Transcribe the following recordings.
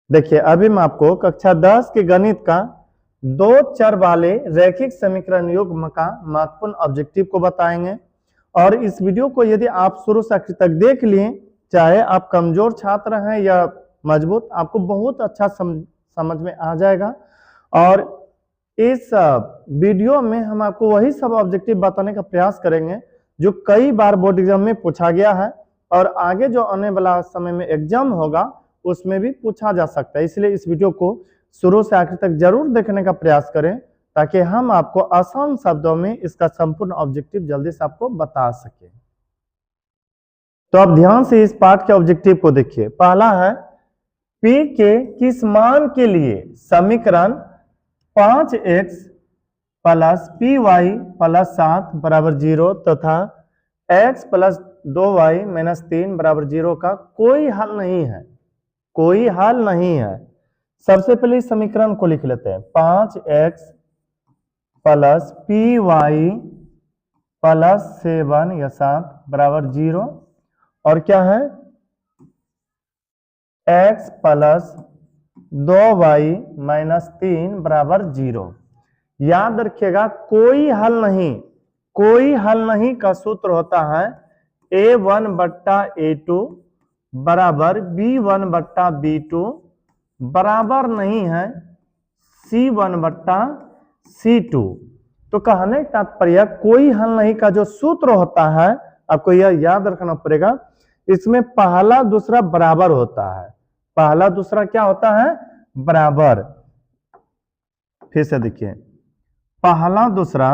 देखिए अभी मैं आपको कक्षा 10 के गणित का 2 चर वाले रैखिक समीकरण युग्म का महत्वपूर्ण ऑब्जेक्टिव को बताएंगे। और इस वीडियो को यदि आप शुरू से आखिर तक देख लिए, चाहे आप कमजोर छात्र हैं या मजबूत, आपको बहुत अच्छा समझ में आ जाएगा। और इस वीडियो में हम आपको वही सब ऑब्जेक्टिव बताने का प्रयास करेंगे जो कई बार बोर्ड एग्जाम में पूछा गया है और आगे जो आने वाला समय में एग्जाम होगा उसमें भी पूछा जा सकता है। इसलिए इस वीडियो को शुरू से आखिर तक जरूर देखने का प्रयास करें ताकि हम आपको आसान शब्दों में इसका संपूर्ण ऑब्जेक्टिव जल्दी से आपको बता सके। तो आप ध्यान से इस पाठ के ऑब्जेक्टिव को देखिए। पहला है P के किस मान के लिए समीकरण 5x प्लस py प्लस 7 बराबर 0 तथा x प्लस 2y माइनस 3 बराबर 0 का कोई हल नहीं है। कोई हल नहीं है। सबसे पहले इस समीकरण को लिख लेते हैं। 5x प्लस py प्लस 7 या 7 बराबर 0 और क्या है x प्लस 2y माइनस 3 बराबर 0। याद रखिएगा कोई हल नहीं, कोई हल नहीं का सूत्र होता है a1 बट्टा a2 बराबर b1 बट्टा b2 बराबर नहीं है c1 बट्टा c2। तो कहने का तात्पर्य कोई हल नहीं का जो सूत्र होता है आपको यह याद रखना पड़ेगा, इसमें पहला दूसरा बराबर होता है। पहला दूसरा क्या होता है? बराबर। फिर से देखिए, पहला दूसरा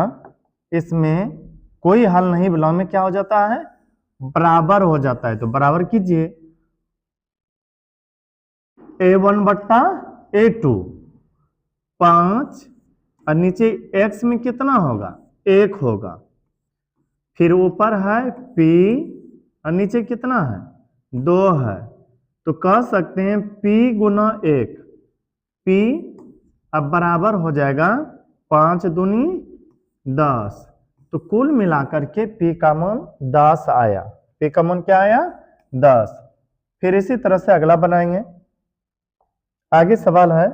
इसमें कोई हल नहीं बिलोंग में क्या हो जाता है? बराबर हो जाता है। तो बराबर कीजिए a1 बट्टा a2 5 और नीचे x में कितना होगा? 1 होगा। फिर ऊपर है p और नीचे कितना है? 2 है। तो कह सकते हैं p गुना 1 p अब बराबर हो जाएगा 5 दूनी 10। तो कुल मिलाकर के p का मान 10 आया। p का मान क्या आया? 10। फिर इसी तरह से अगला बनाएंगे। आगे सवाल है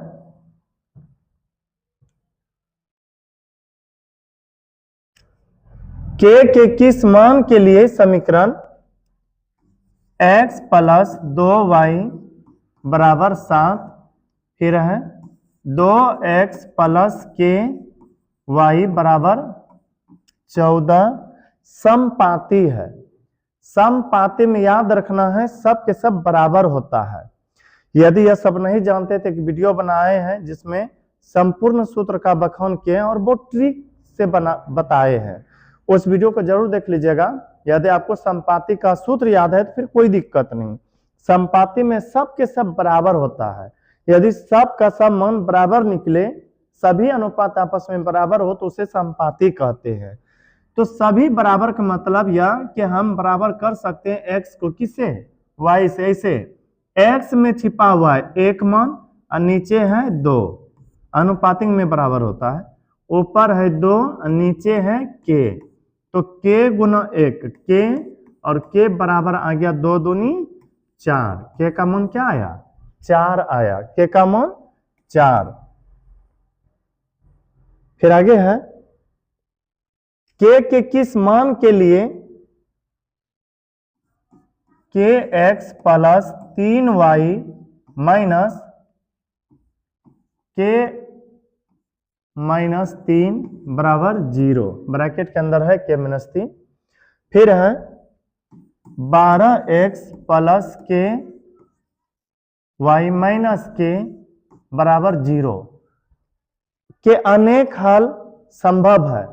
k के किस मान के लिए समीकरण x प्लस 2y बराबर 7 फिर है 2x प्लस k y बराबर 14 समपाती है। समपाती में याद रखना है सब के सब बराबर होता है। यदि यह सब नहीं जानते तो एक वीडियो बनाए हैं जिसमें संपूर्ण सूत्र का बखान किए हैं और बहुत ट्रिक से बताए हैं। उस वीडियो को जरूर देख लीजिएगा। यदि आपको समपाती का सूत्र याद है तो फिर कोई दिक्कत नहीं। समपाती में सब के सब बराबर होता है। यदि सब का सब मान बराबर निकले, सभी अनुपात आपस में बराबर हो तो उसे समपाती कहते हैं। तो सभी बराबर का मतलब यह कि हम बराबर कर सकते हैं x को किससे? y से। ऐसे x में छिपा हुआ है 1 मान और नीचे है 2, अनुपातिक में बराबर होता है। ऊपर है 2 और नीचे है k, तो k गुना 1 k और k बराबर आ गया 2 दूनी 4। k का मान क्या आया? 4 आया। k का मान 4। फिर आगे है k के किस मान के लिए kx plus 3y minus k minus 3 बराबर 0। ब्रैकेट के अंदर है k माइनस 3। फिर है 12x plus k y minus k बराबर 0 के अनेक हल संभव है।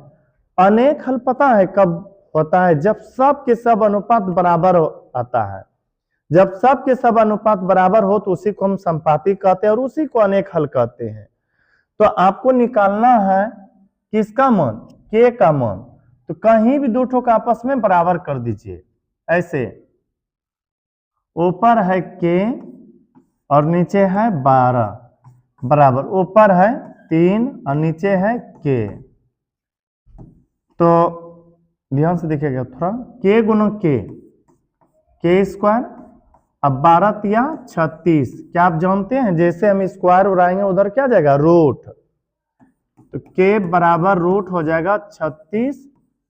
अनेक हल पता है कब होता है? जब सब के सब अनुपात बराबर आता है। जब सब के सब अनुपात बराबर हो तो उसी को हम समपाती कहते हैं और उसी को अनेक हल कहते हैं। तो आपको निकालना है किसका मान? k का मान। तो कहीं भी दो ठो का आपस में बराबर कर दीजिए। ऐसे ऊपर है k और नीचे है 12 बराबर, ऊपर है 3 और नीचे है k। तो ध्यान से देखिएगा थोड़ा, k गुना k, k स्क्वायर अब 12 तिया 36, क्या आप जानते हैं जैसे हम स्क्वायर उड़ाएंगे उधर क्या जाएगा रूट, तो के बराबर रूट हो जाएगा 36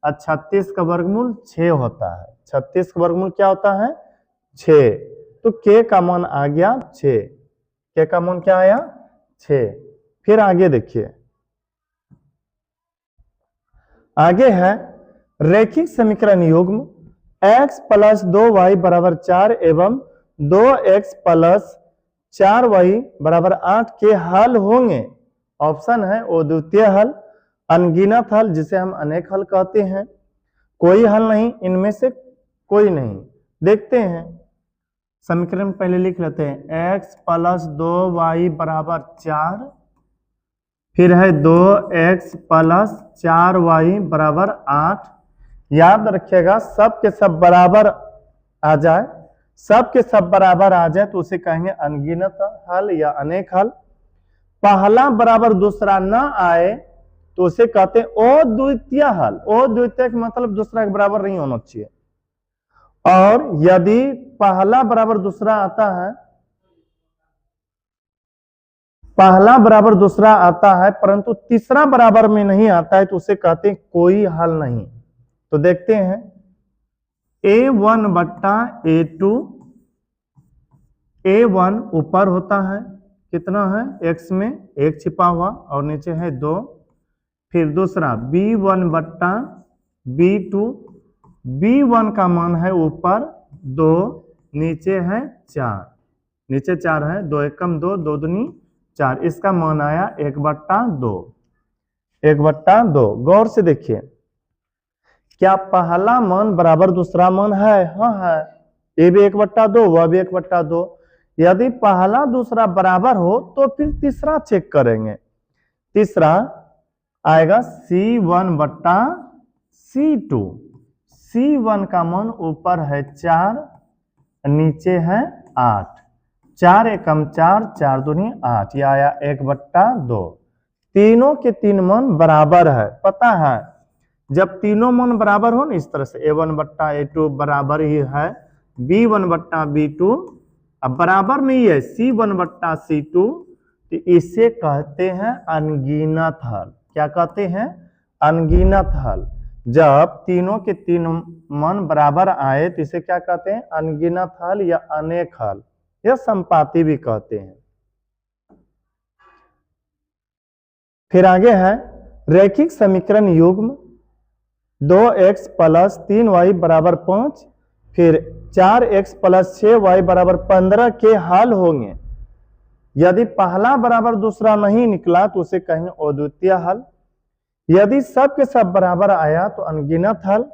और 36 का वर्गमूल 6 होता है। 36 का वर्गमूल क्या होता है 6, तो के का मान आ गया 6, के का मान क्या आया 6। फिर आगे देखिए, आगे है रैखिक समीकरण युग्म x प्लस 2y बराबर 4 एवं 2x प्लस 4y बराबर 8 के हल होंगे। ऑप्शन है अद्वितीय हल, अनगिनत हल जिसे हम अनेक हल कहते हैं, कोई हल नहीं, इनमें से कोई नहीं। देखते हैं, समीकरण पहले लिख लेते हैं x प्लस 2y बराबर 4, फिर है 2x प्लस 4y बराबर 8। याद रखिएगा सब के सब बराबर आ जाए, सब के सब बराबर आ जाए तो उसे कहेंगे अनगिनत हल या अनेक हल। पहला बराबर दूसरा ना आए तो उसे कहते हैं अद्वितीय हल। अद्वितीय का मतलब दूसरा के बराबर नहीं होना चाहिए। और यदि पहला बराबर दूसरा आता है, पहला बराबर दूसरा आता है परंतु तीसरा बराबर में नहीं आता है तो उसे कहते हैं कोई हल नहीं। तो देखते हैं a1 बट्टा a2, a1 ऊपर होता है कितना है x में 1 छिपा हुआ और नीचे है 2, फिर दूसरा b1 बट्टा b2, b1 का मान है ऊपर 2, नीचे है 4, नीचे 4 है, 2 एकम 2, 2 दूनी 4, इसका मान आया 1 बट्टा 2, 1 बट्टा 2। गौर से देखिए, क्या पहला मान बराबर दूसरा मान है? हाँ है, ये भी 1 बट्टा 2, वह भी 1 बट्टा 2। यदि पहला दूसरा बराबर हो तो फिर तीसरा चेक करेंगे। तीसरा आएगा C1 बट्टा C2, C1 का मान ऊपर है 4, नीचे है 8, 4 एकम 4, 4 दूनी 8, यह आया 1 बट्टा 2। तीनों के तीन मान बराबर है। पता है जब तीनों मान बराबर हो ना, इस तरह से a1 बट्टा a2 बराबर ही है b1 बट्टा b2, अब बराबर में ही है c1 बट्टा c2, तो इसे कहते हैं अनगिनत हल। क्या कहते हैं? अनगिनत हल। जब तीनों के तीन मान बराबर आए तो इसे क्या कहते हैं? अनगिनत हल या अनेक हल या संपाती भी कहते हैं। फिर आगे है रैखिक समीकरण युग्म 2x प्लस 3y बराबर 5, फिर 4x प्लस 6y बराबर 15 के हल होंगे। यदि पहला बराबर दूसरा नहीं निकला तो उसे कहेंगे अद्वितीय हल। यदि सब के सब बराबर आया तो अनगिनत हल,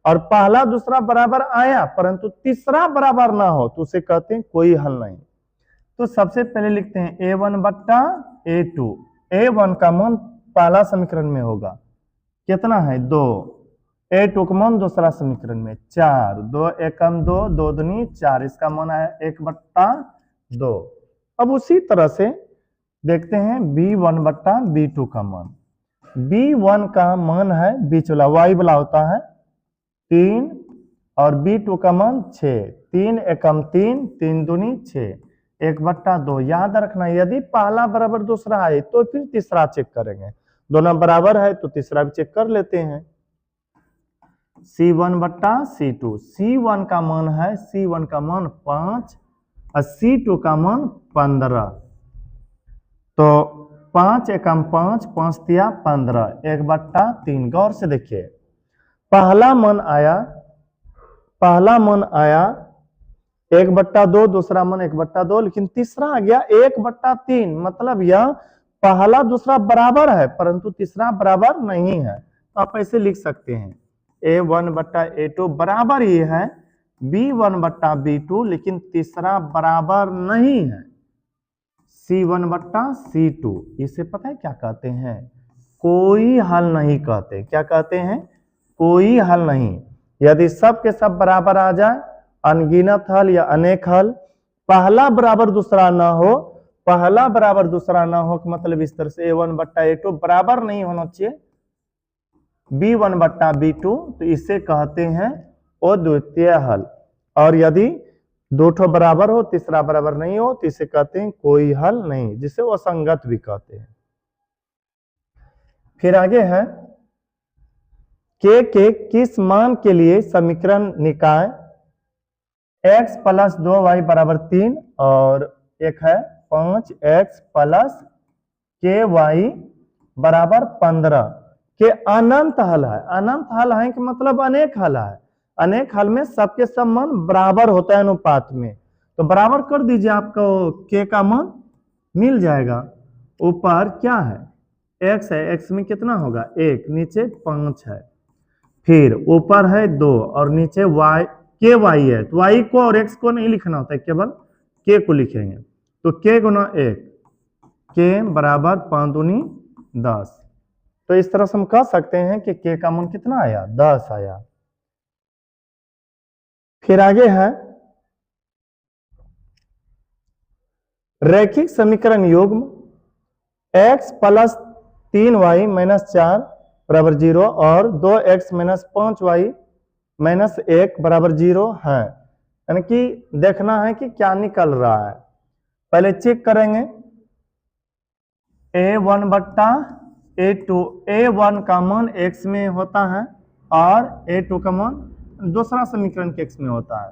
और पहला दूसरा बराबर आया परंतु तीसरा बराबर ना हो तो उसे कहते हैं कोई हल नहीं। तो सबसे पहले लिखते हैं a1 बट्टा a2। a1 का मान पहला समीकरण में होगा कितना है 2, a2 का मान दूसरा समीकरण में 4, 2 एकम 2, 2 दूनी 4, इसका मान है 1 बट्टा 2। अब उसी तरह से देखते हैं b1 बट्टा b2 का मान। b1 का मान है बीच वाला y वाला होता है 3, और b2 का मान 6, 3 एकम 3, 3 दूनी 6, 1 बट्टा 2। याद रखना यदि पहला बराबर दूसरा आए तो फिर तीसरा चेक करेंगे, दोनों बराबर है तो तीसरा भी चेक कर लेते हैं। C1 बट्टा C2, C1 का मान है, C1 का मान 5 और C2 का मान 15, तो 5 एकम 5, 5 तिया 15, 1 बट्टा 3। गौर से देखिए, पहला मान आया 1 बट्टा 2, दूसरा मान 1 बट्टा 2, लेकिन तीसरा आ गया 1 बट्टा 3, मतलब यह पहला दूसरा बराबर है परंतु तीसरा बराबर नहीं है। तो आप ऐसे लिख सकते हैं a1 बट्टा a2 बराबर ही है b1 बट्टा b2, लेकिन तीसरा बराबर नहीं है c1 बट्टा c2। इसे पता है क्या कहते हैं? कोई हल नहीं कहते। क्या कहते हैं? कोई हल नहीं। यदि सब के सब बराबर आ जाए अनगिनत हल या अनेक हल। पहला बराबर दूसरा ना हो, पहला बराबर दूसरा ना हो मतलब इस तरह से a1 बट्टा a2 बराबर नहीं होना चाहिए b1 बट्टा b2, तो इसे कहते हैं अद्वितीय हल। और यदि दो ठो बराबर हो, तीसरा बराबर नहीं हो, तो इसे कहते हैं कोई हल नहीं, जिसे असंगत भी कहते हैं। फिर आगे है के किस मान के लिए समीकरण निकाय x प्लस 2y बराबर 3 और एक है 5x प्लस के वाई बराबर 15 के अनंत हल है। अनंत हल है कि मतलब अनेक हल है। अनेक हल में सबके सब मान बराबर होता है अनुपात में, तो बराबर कर दीजिए, आपको के का मान मिल जाएगा। ऊपर क्या है, x है, x में कितना होगा 1, नीचे 5 है, फिर ऊपर है 2 और नीचे y के वाई है, तो y को और x को नहीं लिखना होता है, केवल k को लिखेंगे। तो k गुना 1, k बराबर 5 दूनी 10। तो इस तरह से हम कह सकते हैं कि k का मान कितना आया, 10 आया। फिर आगे है रैखिक समीकरण युग्म x प्लस 3y माइनस 4 बराबर 0 और 2x माइनस 5y माइनस 1 बराबर 0 है। यानी कि देखना है कि क्या निकल रहा है। पहले चेक करेंगे a1 बट्टा a2, a1 का मान x में होता है और a2 का मान दूसरा समीकरण के x में होता है।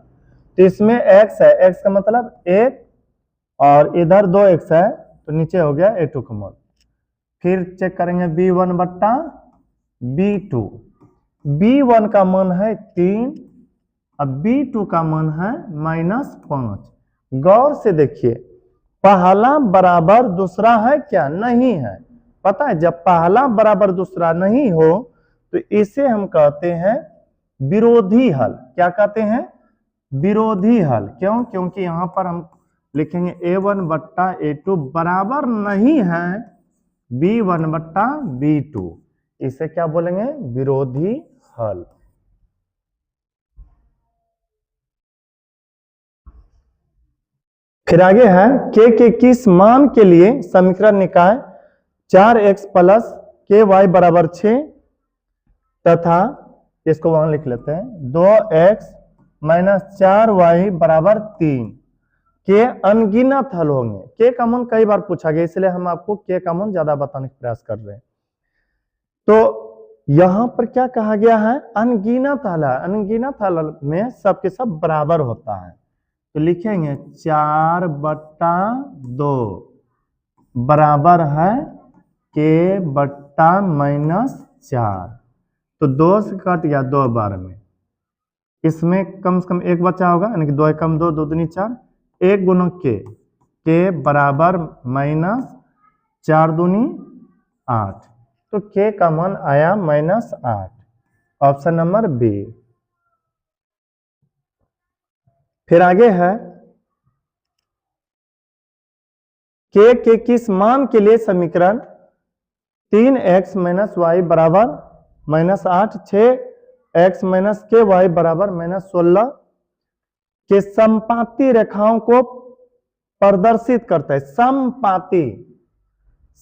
तो इसमें x है, x का मतलब 1 और इधर 2x है, तो नीचे हो गया a2 का मान। फिर चेक करेंगे b1 बट्टा b2, b1 का मान है 3, अब b2 का मान है -5। गौर से देखिए, पहला बराबर दूसरा है क्या, नहीं है। पता है जब पहला बराबर दूसरा नहीं हो तो इसे हम कहते हैं विरोधी हल। क्या कहते हैं, विरोधी हल। क्यों, क्योंकि यहां पर हम लिखेंगे a1 बट्टा a2 बराबर नहीं है b1 बट्टा b2, इसे क्या बोलेंगे, विरोधी हल। फिर आगे है के किस मान के लिए समीकरण निकाय 4x प्लस के वाई बराबर 6 तथा इसको वहां लिख लेते हैं 2x माइनस 4y बराबर 3 के अनगिनत हल होंगे। के का मान कई बार पूछा गया, इसलिए हम आपको के का मान ज्यादा बताने का प्रयास कर रहे हैं। तो यहां पर क्या कहा गया है, अनगिनत हल है। अनगिनत हल में सबके सब बराबर होता है, तो लिखेंगे 4 बट्टा 2 बराबर है के बट्टा -4। तो 2 से कट गया 2 बार में, इसमें कम से कम एक बचा होगा, यानी कि 2 कम 2, 2 दूनी 4, 1 गुना के बराबर -4 दूनी 8। तो के का मान आया -8, ऑप्शन नंबर बी। फिर आगे है के किस मान के लिए समीकरण 3x माइनस वाई बराबर -8, 6x माइनस के वाई बराबर -16 के समपाती रेखाओं को प्रदर्शित करता है। समपाती,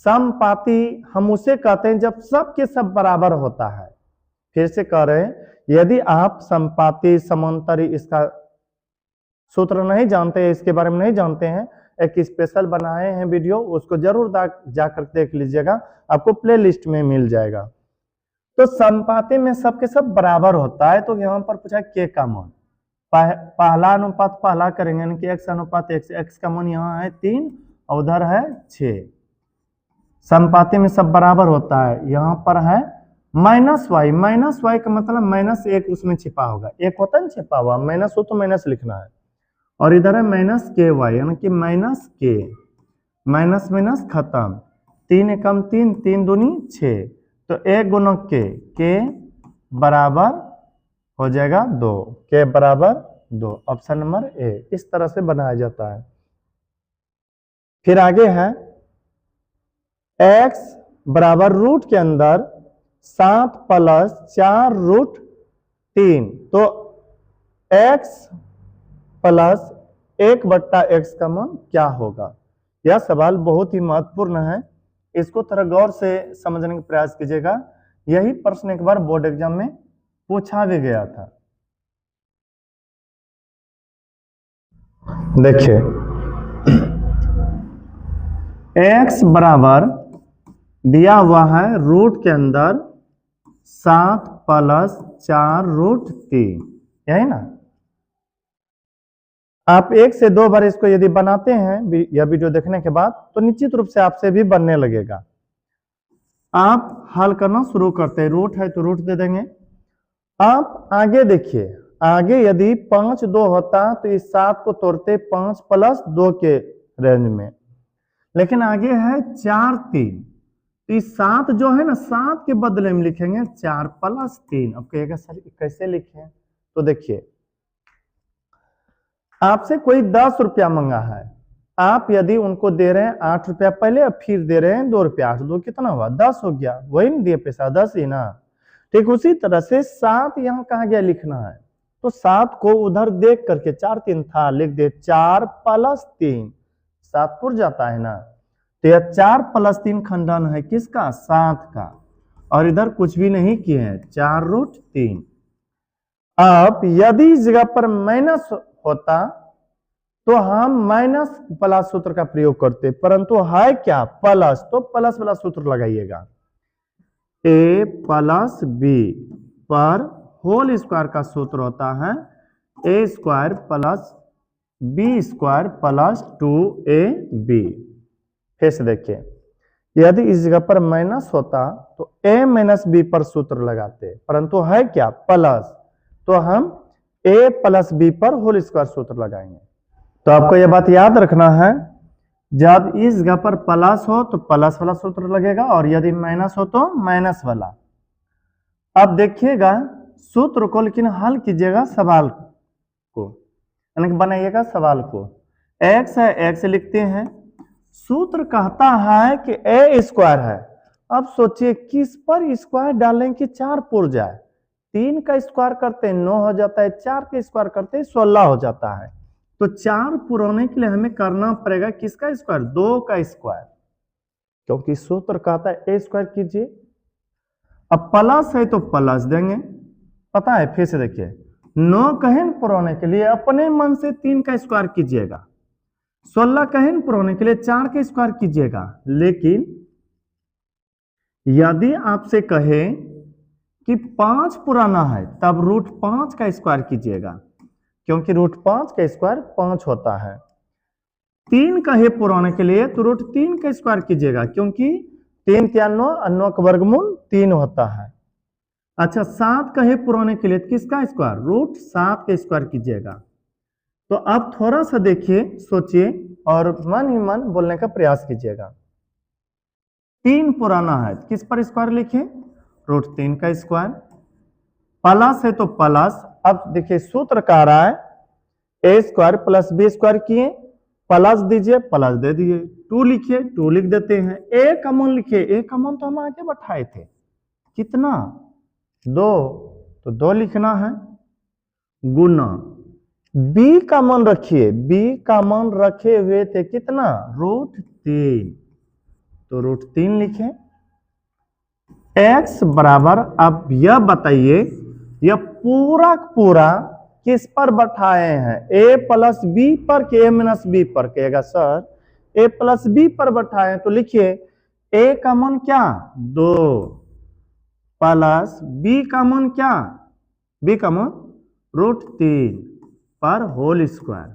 समपाती हम उसे कहते हैं जब सब के सब बराबर होता है। फिर से कह रहे हैं, यदि आप समपाती, समांतरी, इसका सूत्र नहीं जानते, इसके बारे में नहीं जानते हैं, एक स्पेशल बनाए हैं वीडियो, उसको जरूर जाकर देख लीजिएगा, आपको प्लेलिस्ट में मिल जाएगा। तो समपाती में सबके सब बराबर होता है, तो यहां पर पूछा के का मान, पहला अनुपात पहला करेंगे, यानी कि x अनुपात x का मान यहाँ है 3 और उधर है 6। समपाती में सब बराबर होता है, यहाँ पर है -y, -y का मतलब -1 उसमें छिपा होगा, एक होता है ना छिपा हुआ, माइनस हो तो माइनस लिखना है, और इधर है -ky, यानी कि -k, माइनस माइनस खत्म, 3 एकम 3, 3 दूनी 6, तो 1 गुना के बराबर हो जाएगा 2, के बराबर 2, ऑप्शन नंबर ए। इस तरह से बनाया जाता है। फिर आगे है x बराबर रूट के अंदर 7 प्लस 4 रूट 3, तो x प्लस 1 बट्टा x का मान क्या होगा। यह सवाल बहुत ही महत्वपूर्ण है, इसको थोड़ा गौर से समझने का प्रयास कीजिएगा। यही प्रश्न एक बार बोर्ड एग्जाम में पूछा भी गया था। देखिए x बराबर दिया हुआ है रूट के अंदर 7 प्लस 4 रूट 3, यही ना। आप 1 से 2 बार इसको यदि बनाते हैं यह वीडियो देखने के बाद तो निश्चित रूप से आपसे भी बनने लगेगा। आप हल करना शुरू करते हैं, रूट है तो रूट दे देंगे। आप आगे देखिए, आगे यदि 5 2 होता तो इस 7 को तोड़ते 5 प्लस 2 के रेंज में, लेकिन आगे है 4 3, तो इस 7 जो है ना 7 के बदले में लिखेंगे 4 प्लस 3। अब कहिएगा सर कैसे लिखें, तो देखिए आपसे कोई 10 रुपया मंगा है, आप यदि उनको दे रहे हैं 8 रुपया पहले और फिर दे रहे हैं 2 रुपया, 8 2 कितना हुआ 10 हो गया, वही नहीं दिए पैसा 10 ही ना। ठीक उसी तरह से 7 यहाँ कहा गया लिखना है, तो 7 को उधर देख करके 4 3 था लिख दे 4 प्लस 3, 7 पुर जाता है ना, तो यह 4 प्लस 3 खंडन है किसका 7 का, और इधर कुछ भी नहीं किए हैं 4 रूट 3। अब यदि इस जगह पर माइनस होता तो हम माइनस प्लस सूत्र का प्रयोग करते, परंतु है क्या प्लस, तो प्लस वाला सूत्र लगाइएगा, a प्लस b पर होल स्क्वायर का सूत्र होता है a square plus b square plus 2ab। फिर से देखिए यदि इस जगह पर माइनस होता तो a माइनस b पर सूत्र लगाते, परंतु है क्या प्लस, तो हम a प्लस b पर होल स्क्वायर सूत्र लगाएंगे। तो आपको यह बात याद रखना है, जब इस जगह पर प्लस हो तो प्लस वाला सूत्र लगेगा और यदि माइनस हो तो माइनस वाला। अब देखिएगा सूत्र को, लेकिन हल कीजिएगा सवाल को, यानी बनाइएगा सवाल को। x है, x लिखते हैं, सूत्र कहता है कि a स्क्वायर है। अब सोचिए किस पर स्क्वायर डालें कि 4 पुर जाए, 3 का स्क्वायर करते 9 हो जाता है, 4 का स्क्वायर करते 16 हो जाता है, तो 4 पुराने के लिए हमें करना पड़ेगा किसका स्क्वायर 2 का स्क्वायर, क्योंकि सूत्र कहता है a स्क्वायर कीजिए। अब प्लस है तो प्लस देंगे, पता है। फिर से देखिए 9 कहें पुराने के लिए अपने मन से 3 का स्क्वायर कीजिएगा, 16 कहें पुराने के लिए 4 का स्क्वायर कीजिएगा, लेकिन यदि आपसे कहे कि 5 पुराना है तब रूट 5 का स्क्वायर कीजिएगा, क्योंकि रूट 5 का स्क्वायर 5 होता है। 3 कहे पुराने के लिए तो रूट 3 का स्क्वायर कीजिएगा, क्योंकि 3 क्या 9 और 9 का वर्गमूल 3 होता है। अच्छा 7 कहे पुराने के लिए किसका स्क्वायर रूट 7 का स्क्वायर कीजिएगा। तो अब थोड़ा सा देखिए, सोचिए और मन ही मन बोलने का प्रयास कीजिएगा। 3 पुराना है, किस पर स्क्वायर लिखे रूट 3 का स्क्वायर, प्लस है तो प्लस। अब देखिए सूत्र कह रहा है a square plus b square किए, प्लस दीजिए प्लस दे दिए, 2 लिखिए 2 लिख देते हैं, a कॉमन लिखिए, a कॉमन तो हम आगे बैठाए थे कितना 2, तो 2 लिखना है, गुना b कॉमन रखिए, b कॉमन रखे हुए थे कितना रूट 3, तो रूट 3 लिखे। x बराबर, अब यह बताइए यह पूरा पूरा किस पर बैठाए हैं, a प्लस बी पर के a माइनस बी पर, कहेगा सर a प्लस बी पर बैठाए, तो लिखिए a का मान क्या 2 प्लस b का मान क्या, b का मान रूट 3 पर होल स्क्वायर।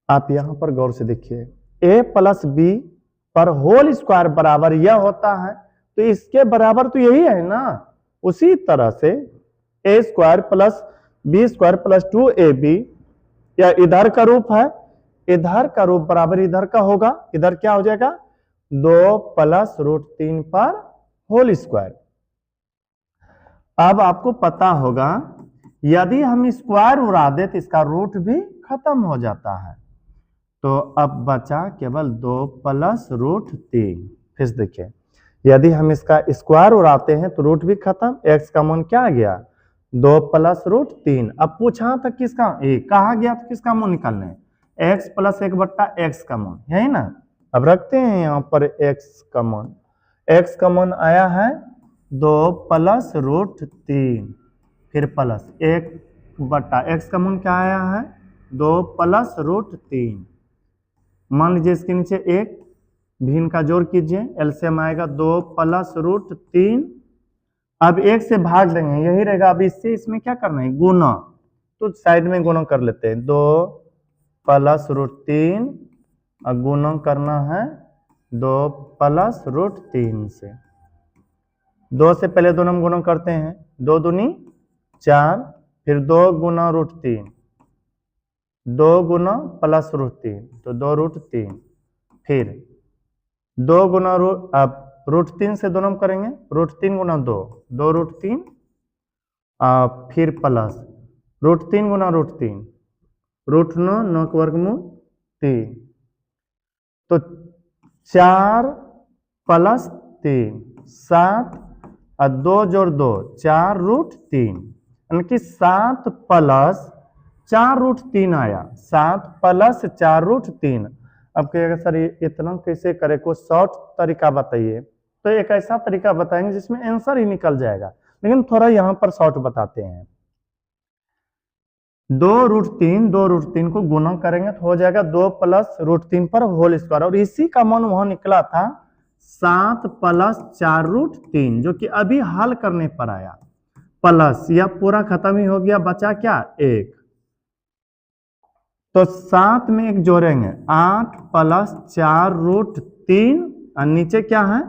आप यहां पर गौर से देखिए a प्लस बी पर होल स्क्वायर बराबर यह होता है, तो इसके बराबर तो यही है ना। उसी तरह से a square plus B square plus 2ab, या इधर का रूप है, इधर का रूप बराबर इधर का होगा, इधर क्या हो जाएगा 2 प्लस रूट 3 पर होल स्क्वायर। अब आपको पता होगा यदि हम स्क्वायर उड़ा दे तो इसका रूट भी खत्म हो जाता है, तो अब बचा केवल 2 प्लस रूट 3। फिर देखिए यदि हम इसका स्क्वायर उड़ाते हैं तो रूट भी खत्म, x का मान क्या आ गया 2 प्लस रूट 3। अब पूछा था किसका कहा गया तो किसका मान निकालने, x प्लस 1 बट्टा x का मान, यही ना। अब रखते हैं यहाँ पर x का मान, x का मान आया है 2 प्लस रूट 3, फिर प्लस 1 बट्टा x का मान क्या आया है 2 प्लस रूट 3। मान लीजिए इसके नीचे एक भिन्न का जोड़ कीजिए, एलसीएम आएगा 2 प्लस रूट 3। अब एक से भाग देंगे, यही रहेगा। अब इससे इसमें क्या करना है, गुना, तो साइड में गुना कर लेते हैं। 2 प्लस रूट 3 और गुना करना है 2 प्लस रूट 3 से। 2 से पहले 2 हम गुना करते हैं, 2 दूनी 4, फिर 2 गुना रूट 3, 2 गुना प्लस रूट 3, तो 2 रूट 3, फिर 2 गुना रूट, अब रूट 3 से 2 हम करेंगे, रूट 3 गुना 2, 2 रूट 3, फिर प्लस रूट 3 गुना रूट 3, रूट 9, 9 का वर्गमूल 3, तो 4 प्लस 3 7 और 2 जोड़ 2 4 रूट 3, यानी कि 7 प्लस 4 रूट 3 आया। 7 प्लस 4 रूट 3। अब कहिएगा सर इतना कैसे करें, कोई शॉर्ट तरीका बताइए। तो एक ऐसा तरीका बताएंगे जिसमें आंसर ही निकल जाएगा, लेकिन थोड़ा यहाँ पर शॉर्ट बताते हैं। 2 रूट 3 को गुना करेंगे तो हो जाएगा 2 प्लस रूट 3 पर होल स्क्वायर, और इसी का मान वहां निकला था 7 प्लस 4 रूट 3, जो कि अभी हल करने पर आया। प्लस यह पूरा खत्म ही हो गया, बचा क्या, 1। तो 7 में 1 जोड़ेंगे, 8 प्लस 4 रूट 3, और नीचे क्या है,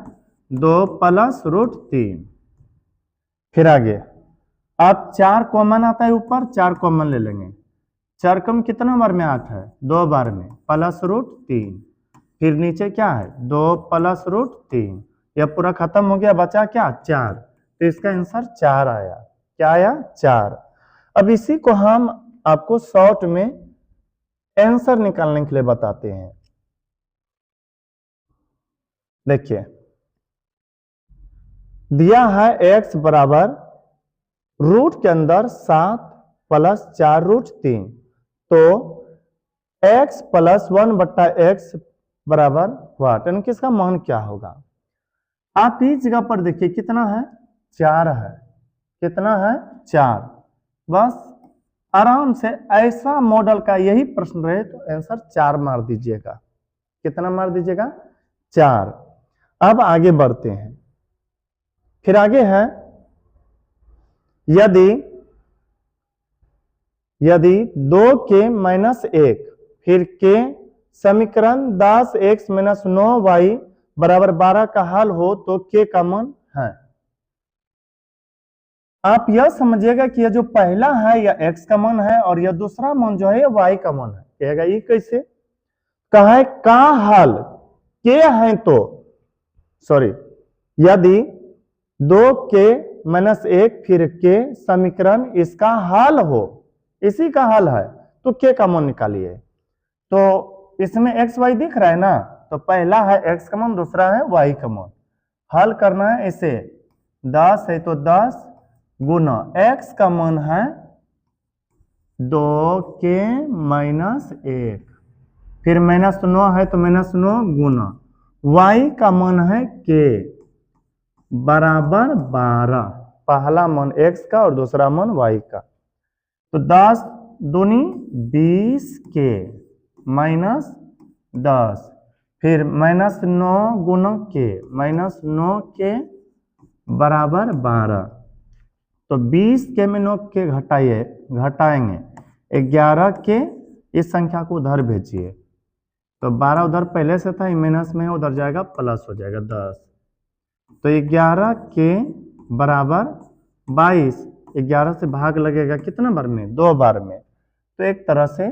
2 प्लस रूट 3। फिर आगे अब 4 कॉमन आता है ऊपर, 4 कॉमन ले लेंगे। 4 कम कितना बार में 8 है, 2 बार में, प्लस रूट 3। फिर नीचे क्या है, 2 प्लस रूट 3। यह पूरा खत्म हो गया, बचा क्या, 4। तो इसका आंसर 4 आया। क्या आया, 4। अब इसी को हम आपको शॉर्ट में आंसर निकालने के लिए बताते हैं। देखिए दिया है x बराबर रूट के अंदर 7 प्लस 4 रूट 3, तो x प्लस 1 बट्टा x बराबर वाट, यानी कि इसका मान क्या होगा। आप इस जगह पर देखिए कितना है, 4 है। कितना है, 4। बस आराम से ऐसा मॉडल का यही प्रश्न रहे तो आंसर 4 मार दीजिएगा। कितना मार दीजिएगा, 4। अब आगे बढ़ते हैं। फिर आगे है, यदि 2 के माइनस 1 फिर के समीकरण 10x माइनस 9y बराबर 12 का हल हो तो के का मान है। आप यह समझिएगा कि यह जो पहला है यह x का मान है, और यह दूसरा मान जो है y का मान है। कहेगा ये कैसे, कहा है का हल के है, तो सॉरी, यदि 2 के माइनस 1 फिर के समीकरण इसका हल हो, इसी का हल है, तो के का मान निकालिए। तो इसमें x y दिख रहा है ना, तो पहला है x का मान, दूसरा है y का मान। हल करना है इसे, 10 है तो 10 गुना x का मान है 2 के माइनस 1, फिर माइनस 9 है तो माइनस 9 गुना y का मान है के बराबर 12। पहला मान x का और दूसरा मान y का, तो 10 दूनी 20 के माइनस 10, फिर माइनस 9 गुना के माइनस 9 के बराबर 12। तो 20 के में 9 के घटाएंगे 11 के, इस संख्या को उधर भेजिए, तो 12 उधर पहले से था, माइनस में उधर जाएगा प्लस हो जाएगा 10। तो 11 के बराबर 22, 11 से भाग लगेगा कितना बार में, 2 बार में। तो एक तरह से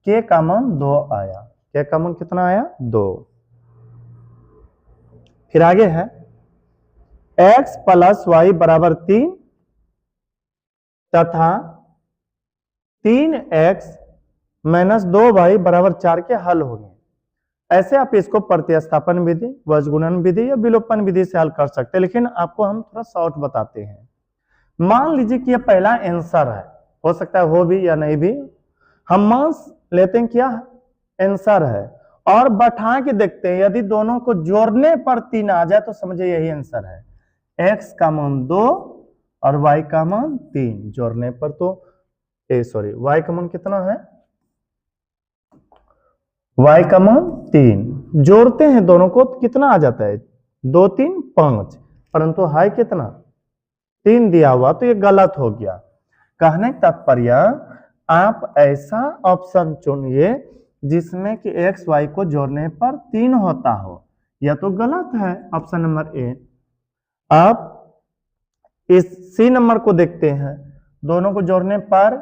के का मान 2 आया। के का मान कितना आया, 2। फिर आगे है x प्लस वाई बराबर 3 तथा 3x माइनस 2y बराबर 4 के हल होंगे। ऐसे आप इसको प्रतिस्थापन विधि, वज्रगुणन विधि या विलोपन विधि से हल कर सकते हैं, लेकिन आपको हम थोड़ा शॉर्ट बताते हैं। मान लीजिए कि यह पहला आंसर है, हो सकता है हो भी या नहीं भी, हम मान लेते हैं क्या आंसर है, और बैठा के देखते हैं, यदि दोनों को जोड़ने पर 3 आ जाए तो समझे यही आंसर है। x का मान 2 और y का मान 3, जोड़ने पर तो y का मान कितना है y का मान 3, जोड़ते हैं दोनों को तो कितना आ जाता है 2 3 5, परंतु हाई कितना 3 दिया हुआ तो ये गलत हो गया। कहने का तात्पर्य आप ऐसा ऑप्शन चुनिए जिसमें कि x y को जोड़ने पर 3 होता हो, यह तो गलत है ऑप्शन नंबर ए। आप इस सी नंबर को देखते हैं, दोनों को जोड़ने पर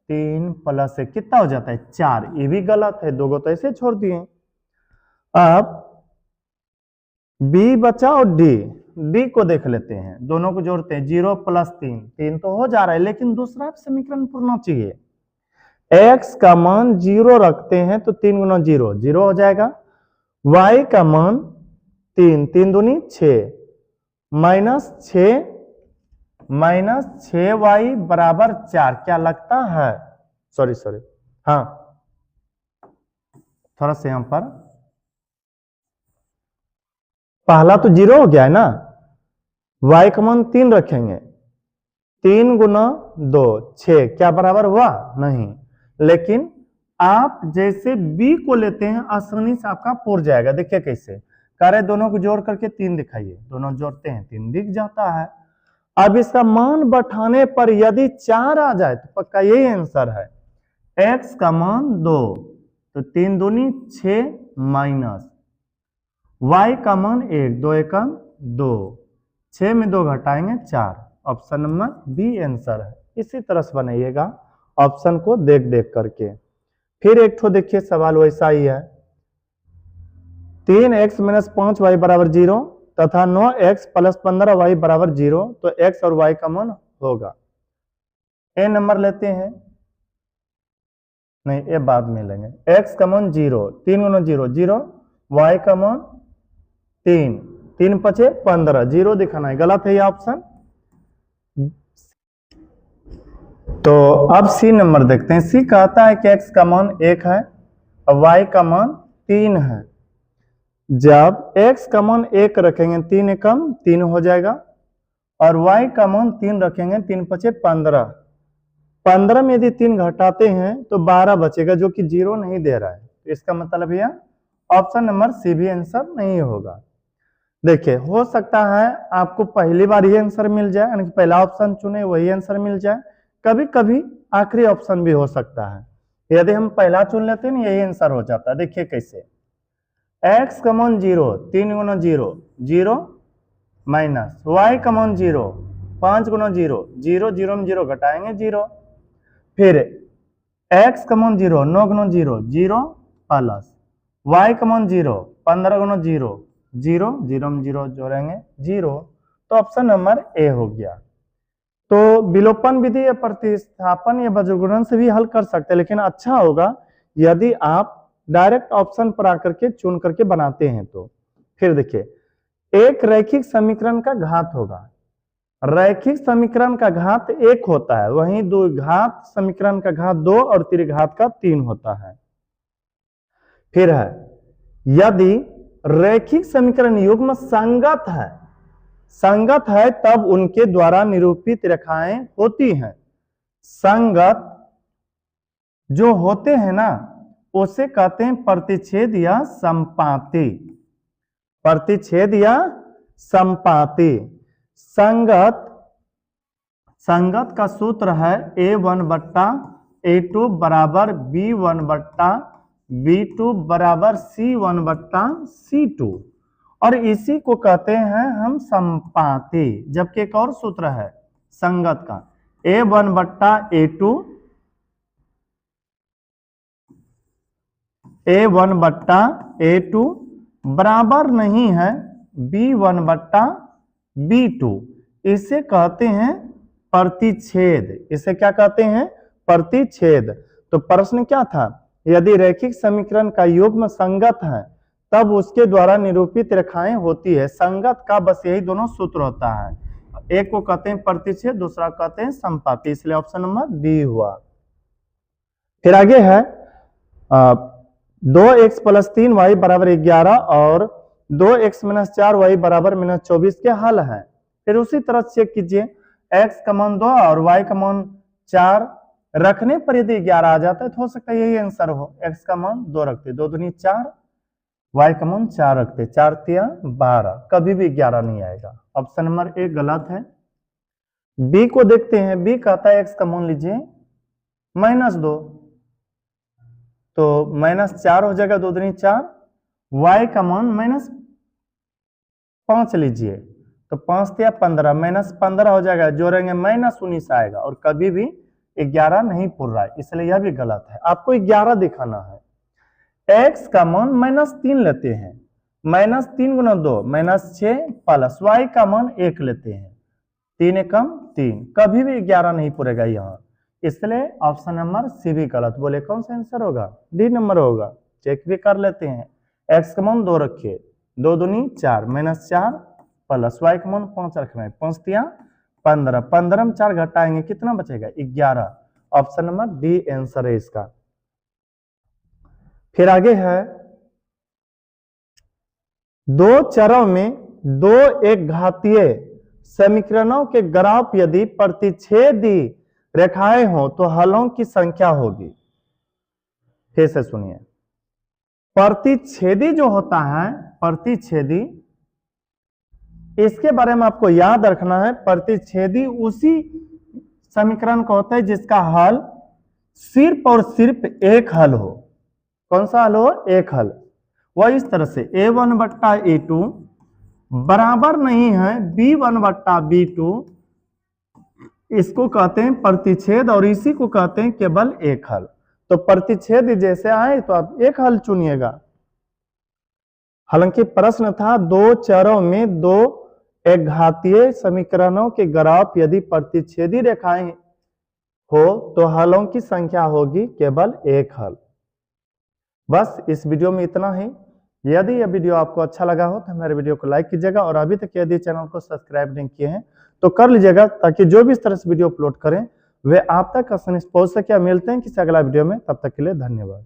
3 प्लस 1 कितना हो जाता है 4, ये भी गलत है, दो को तो ऐसे छोड़ दिए। अब बी बचा और डी को देख लेते हैं, दोनों को जोड़ते हैं 0 प्लस 3, 3 तो हो जा रहा है लेकिन दूसरा समीकरण पूर्ण चाहिए। x का मान 0 रखते हैं तो 3 गुना 0 0 हो जाएगा, y का मान 3 3 दूनी 6 माइनस 6y बराबर 4, क्या लगता है सॉरी हाँ थोड़ा से यहां पर पहला तो 0 हो गया है ना, y का मान 3 रखेंगे, 3 गुना 2 6, क्या बराबर हुआ नहीं, लेकिन आप जैसे b को लेते हैं आसानी से आपका पूर जाएगा। देखिए कैसे कह रहे दोनों को जोड़ करके 3 दिखाइए, दोनों जोड़ते हैं 3 दिख जाता है। अब इसका मान बैठाने पर यदि 4 आ जाए तो पक्का यही आंसर है। x का मान 2 तो 3 दूनी 6 माइनस y का मान 1 2 एकम 2, 6 में 2 घटाएंगे 4, ऑप्शन नंबर बी आंसर है। इसी तरह से बनाइएगा ऑप्शन को देख देख करके। फिर एक ठो देखिए सवाल वैसा ही है, 3x माइनस 5y बराबर 0 तथा 9x प्लस 15y बराबर 0, तो x और y का मान होगा। ए नंबर लेते हैं, नहीं ये बाद में लेंगे। x का मान 0, 3 गुना 0 0, y का मान 3 3 पचे 15, 0 दिखाना है, गलत है ये ऑप्शन। तो अब सी नंबर देखते हैं, सी कहता है कि x का मान 1 है और y का मान 3 है। जब x का मान 1 रखेंगे 3 एकम 3 हो जाएगा और y का मान 3 रखेंगे 3 पचे 15, 15 में यदि 3 घटाते हैं तो 12 बचेगा जो कि 0 नहीं दे रहा है, इसका मतलब यह ऑप्शन नंबर सी भी आंसर नहीं होगा। देखिए हो सकता है आपको पहली बार ये आंसर मिल जाए, यानी पहला ऑप्शन चुने वही आंसर मिल जाए, कभी कभी आखिरी ऑप्शन भी हो सकता है, यदि हम पहला चुन लेते हैं यही आंसर हो जाता है। देखिए कैसे x का मान 0 3 गुना 0 0 माइनस y का मान 0 5 गुना 0 0 0 में 0 घटाएंगे 0, फिर x का मान 0 9 गुना 0 0 प्लस y का मान 0 15 गुना 0 0 0 में 0 जोड़ेंगे 0, तो ऑप्शन नंबर ए हो गया। तो विलोपन विधि या प्रतिस्थापन या वज्रगुणन से भी हल कर सकते हैं, लेकिन अच्छा होगा यदि आप डायरेक्ट ऑप्शन पर आकर के चुन करके बनाते हैं। तो फिर देखिए एक रैखिक समीकरण का घात होगा, रैखिक समीकरण का घात 1 होता है, वहीं द्विघात समीकरण का घात 2 और त्रिघात का 3 होता है। फिर है यदि रैखिक समीकरण युग्म संगत है तब उनके द्वारा निरूपित रेखाएं होती हैं। संगत जो होते हैं ना उसे कहते हैं प्रतिच्छेद या संपाती, प्रतिच्छेद या संपाती। संगत का सूत्र है a1 बट्टा a2 बराबर b1 बट्टा b2 बराबर c1 बट्टा c2, और इसी को कहते हैं हम संपाती। जबकि एक और सूत्र है संगत का a1 बट्टा a1 बट्टा a2 बराबर नहीं है b1 बट्टा b2, इसे कहते हैं प्रतिच्छेद। इसे क्या कहते हैं प्रतिच्छेद। तो प्रश्न क्या था, यदि रैखिक समीकरण का युग्म संगत है तब उसके द्वारा निरूपित रेखाएं होती है। संगत का बस यही दोनों सूत्र होता है, एक को कहते हैं प्रतिच्छेद, दूसरा कहते हैं संपाती, इसलिए ऑप्शन नंबर डी हुआ। फिर आगे है 2x प्लस 3y बराबर 11 और 2x माइनस 4y बराबर माइनस 24 के हल है। फिर उसी तरह चेक कीजिए, x का मान 2 और y का मान 4 रखने पर यदि 11 आ जाता है तो हो सकता है यही आंसर हो। x का मान 2 रखते, 2 दूनी 4, y का मान 4 रखते, 4 तिया 12, कभी भी 11 नहीं आएगा। ऑप्शन नंबर 1 गलत है। बी को देखते हैं, बी कहता है x का मान लीजिए -2, तो -4 हो जाएगा, 2 दूनी 4, y का मान -5 लीजिए, तो 5 तिया 15, -15 हो जाएगा, जोड़ेंगे -19 आएगा, और कभी भी 11 नहीं पूर रहा है, इसलिए यह भी गलत है। आपको 11 दिखाना है। x का मान -3 लेते हैं, -3 गुना 2 -6 प्लस y का मान 1 लेते हैं, 3 एकम 3, कभी भी 11 नहीं पूरेगा यहाँ, इसलिए ऑप्शन नंबर सी भी गलत। बोले कौन सा आंसर होगा? डी नंबर होगा। चेक भी कर लेते हैं। x का मान 2 रखिए, 2 दूनी 4, -4 प्लस y का मान 5 रखना है, 5 तिया 15, 15 में 4 घटाएंगे कितना बचेगा? 11। ऑप्शन नंबर डी आंसर है इसका। फिर आगे है, दो चरों में दो एक घातीय समीकरणों के ग्राफ यदि प्रतिच्छेदी रेखाएं हो तो हलों की संख्या होगी। फिर से सुनिए, प्रतिच्छेदी जो होता है, प्रतिच्छेदी, इसके बारे में आपको याद रखना है। प्रतिच्छेदी उसी समीकरण का होता है जिसका हल सिर्फ और सिर्फ एक हल हो। कौन सा हल हो? एक हल। वह इस तरह से a1 बट्टा a2 बराबर नहीं है b1 बट्टा b2, इसको कहते हैं प्रतिच्छेद, और इसी को कहते हैं केवल एक हल। तो प्रतिच्छेद जैसे आए तो आप एक हल चुनिएगा। हालांकि प्रश्न था दो चरों में दो एक घातीय समीकरणों के ग्राफ यदि प्रतिच्छेदी रेखाएं हो तो हलों की संख्या होगी केवल एक हल। बस इस वीडियो में इतना ही। यदि यह वीडियो आपको अच्छा लगा हो तो हमारे वीडियो को लाइक कीजिएगा, और अभी तक यदि चैनल को सब्सक्राइब नहीं किए हैं तो कर लीजिएगा, ताकि जो भी इस तरह से वीडियो अपलोड करें वे आप तक आसानी से पहुंच सके। मिलते हैं किसी अगला वीडियो में, तब तक के लिए धन्यवाद।